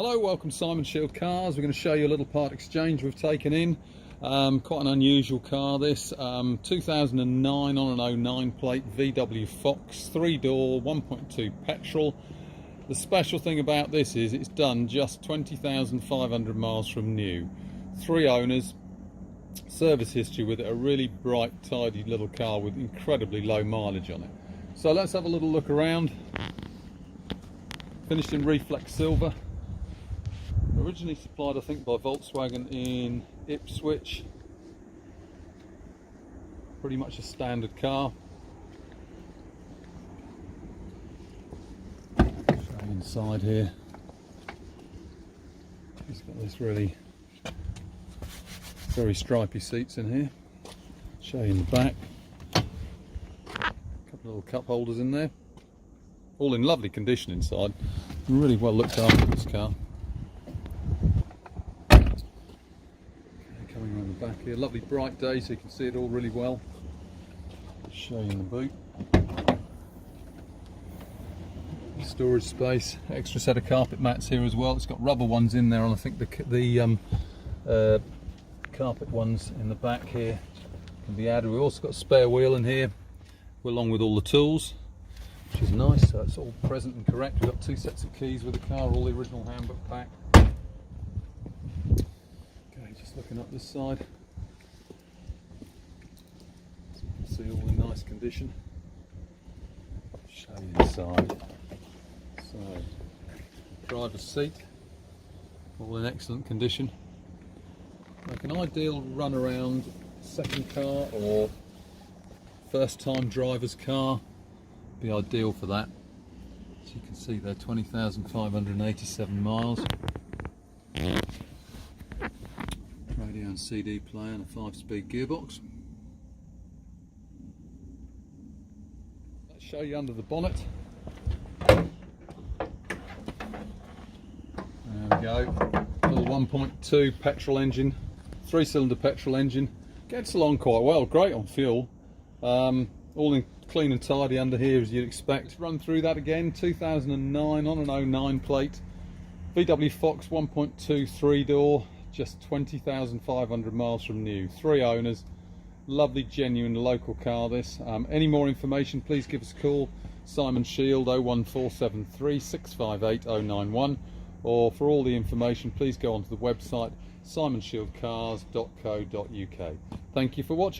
Hello, welcome to Simon Shield Cars. We're going to show you a little part exchange we've taken in. Quite an unusual car this, 2009 on an 09 plate VW Fox, 3-door, 1.2 petrol. The special thing about this is it's done just 20,500 miles from new. 3 owners, service history with it, a really bright, tidy little car with incredibly low mileage on it. So let's have a little look around. Finished in reflex silver. Originally supplied, I think, by Volkswagen in Ipswich. Pretty much a standard car. Show you inside here. It's got this really very stripy seats in here. Show you in the back. A couple of little cup holders in there. All in lovely condition inside. Really well looked after, this car. Coming around the back here, lovely bright day so you can see it all really well. Show you in the boot. Storage space, extra set of carpet mats here as well. It's got rubber ones in there, and I think the carpet ones in the back here can be added. We've also got a spare wheel in here, along with all the tools, which is nice. So it's all present and correct. We've got 2 sets of keys with the car, all the original handbook back. Just looking up this side, so you can see all in nice condition. Show you inside. So, driver's seat, all in excellent condition. Like an ideal run around second car or first time driver's car, be ideal for that. As you can see there, 20,587 miles. Radio and CD player and a 5-speed gearbox. Let's show you under the bonnet. There we go. Little 1.2 petrol engine, 3-cylinder petrol engine. Gets along quite well, great on fuel. All in clean and tidy under here as you'd expect. Run through that again, 2009 on an 09 plate. VW Fox 1.2 3-door. Just 20,500 miles from new. 3 owners. Lovely, genuine, local car this. Any more information, please give us a call. Simon Shield 01473 658 091. Or for all the information, please go onto the website simonshieldcars.co.uk. Thank you for watching.